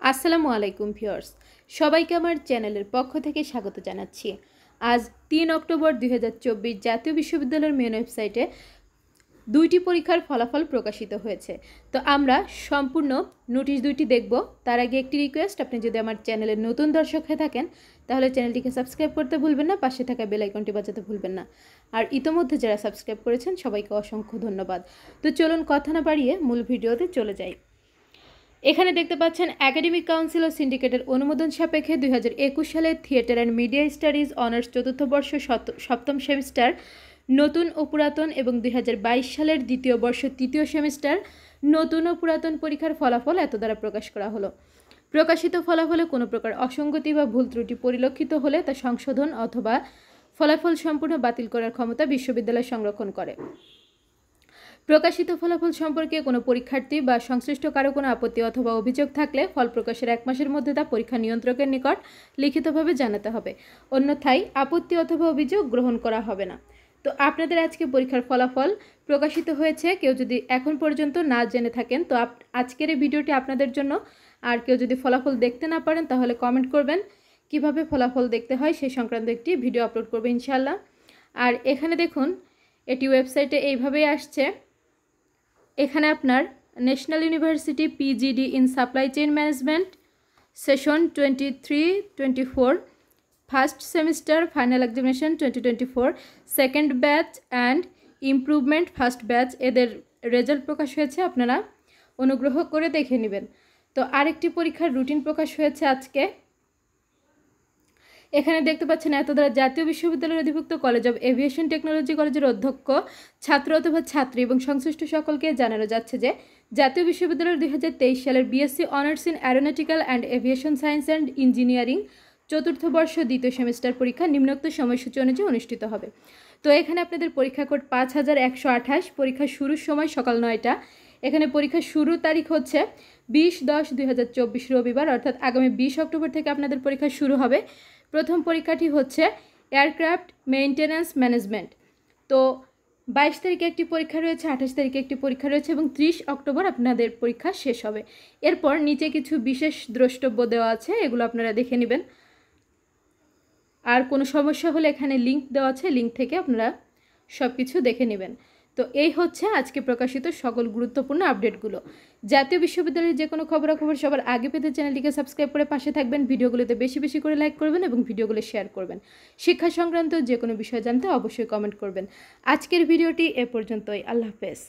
আসসালামু আলাইকুম ভিউয়ার্স, সবাইকে আমার চ্যানেলের পক্ষ থেকে স্বাগত জানাচ্ছি। আজ 3 অক্টোবর 2024 জাতীয় বিশ্ববিদ্যালয়ের মেন ওয়েবসাইটে দুইটি পরীক্ষার ফলাফল প্রকাশিত হয়েছে। তো আমরা সম্পূর্ণ নোটিশ দুইটি দেখব। তার আগে একটি রিকোয়েস্ট, আপনি যদি আমার চ্যানেলের নতুন দর্শক হয়ে থাকেন তাহলে চ্যানেলটিকে সাবস্ক্রাইব করতে ভুলবেন না, পাশে থাকা বেল আইকনটি বাজাতে ভুলবেন না। আর ইতোমধ্যে যারা সাবস্ক্রাইব করেছেন সবাইকে অসংখ্য ধন্যবাদ। তো চলুন কথা না বাড়িয়ে মূল ভিডিওতে চলে যাই। এখানে দেখতে পাচ্ছেন একাডেমিক কাউন্সিল ও সিন্ডিকেটের অনুমোদন সাপেক্ষে 2021 সালে theatre and media studies honours চতুর্থ বর্ষ সপ্তম সেমিস্টার নতুন ও পুরাতন এবং 2022 সালের দ্বিতীয় বর্ষ তৃতীয় সেমিস্টার নতুন ও পুরাতন পরীক্ষার ফলাফল এত দ্বারা প্রকাশ করা হলো। প্রকাশিত ফলাফলে কোনো প্রকার অসঙ্গতি বা ভুল ত্রুটি পরিলক্ষিত হলে তা সংশোধন অথবা ফলাফল সম্পূর্ণ বাতিল করার ক্ষমতা বিশ্ববিদ্যালয় সংরক্ষণ করে। প্রকাশিত ফলাফল সম্পর্কে কোনো পরীক্ষার্থী বা সংশ্লিষ্ট কারো কোনো আপত্তি অথবা অভিযোগ থাকলে ফল প্রকাশের 1 মাসের মধ্যে তা পরীক্ষা নিয়ন্ত্রকের নিকট লিখিতভাবে জানাতে হবে, অন্যথায় আপত্তি অথবা অভিযোগ গ্রহণ করা হবে না। তো আপনাদের আজকে পরীক্ষার ফলাফল প্রকাশিত হয়েছে। কেউ যদি এখন পর্যন্ত না জেনে থাকেন তো আজকের এই ভিডিওটি আপনাদের জন্য। আর কেউ যদি ফলাফল দেখতে না পারেন তাহলে কমেন্ট করবেন, কিভাবে ফলাফল দেখতে হয় সেই সংক্রান্ত একটি ভিডিও আপলোড করবে ইনশাআল্লাহ। আর এখানে দেখুন, এটি ওয়েবসাইটে এইভাবেই আসছে। এখানে আপনার national university PGD in supply chain management session 23-24 first semester final examination 2024 second batch and improvement first batch এদের রেজাল্ট প্রকাশ হয়েছে, আপনারা অনুগ্রহ করে দেখে নেবেন। তো আরেকটি পরীক্ষার রুটিন প্রকাশ হয়েছে আজকে। এখানে দেখতে পাচ্ছেন এত দ্বারা জাতীয় বিশ্ববিদ্যালয়ের অধিভুক্ত কলেজ অব এভিয়েশন টেকনোলজি কলেজের অধ্যক্ষ, ছাত্র অথবা ছাত্রী এবং সংশ্লিষ্ট সকলকে জানানো যাচ্ছে যে জাতীয় বিশ্ববিদ্যালয়ের 2023 সালের BSc honours in aeronautical and aviation science and engineering চতুর্থ বর্ষ দ্বিতীয় সেমিস্টার পরীক্ষা নিম্নোক্ত সময়সূচি অনুযায়ী অনুষ্ঠিত হবে। তো এখানে আপনাদের পরীক্ষা কোড 5128, পরীক্ষা শুরুর সময় সকাল 9টা। এখানে পরীক্ষা শুরুর তারিখ হচ্ছে 20-10-2024 রবিবার, অর্থাৎ আগামী 20 অক্টোবর থেকে আপনাদের পরীক্ষা শুরু হবে। প্রথম পরীক্ষাটি হচ্ছে এয়ারক্রাফট মেইনটেন্যান্স ম্যানেজমেন্ট। তো 22 তারিখে একটি পরীক্ষা রয়েছে, 28 তারিখে একটি পরীক্ষা রয়েছে এবং 30 অক্টোবর আপনাদের পরীক্ষা শেষ হবে। এরপর নিচে কিছু বিশেষ দ্রষ্টব্য দেওয়া আছে, এগুলো আপনারা দেখে নেবেন। আর কোনো সমস্যা হলে এখানে লিঙ্ক দেওয়া আছে, লিঙ্ক থেকে আপনারা সব কিছু দেখে নেবেন। তো এই হচ্ছে আজকে প্রকাশিত সকল গুরুত্বপূর্ণ আপডেটগুলো। জাতীয় বিশ্ববিদ্যালয়ের যে কোনো খবরাখবর সবার আগে পেতে চ্যানেলটিকে সাবস্ক্রাইব করে পাশে থাকবেন, ভিডিওগুলোতে বেশি বেশি করে লাইক করবেন এবং ভিডিওগুলো শেয়ার করবেন। শিক্ষা সংক্রান্ত যে কোনো বিষয় জানতে অবশ্যই কমেন্ট করবেন। আজকের ভিডিওটি এ পর্যন্তই। আল্লাহ হাফেজ।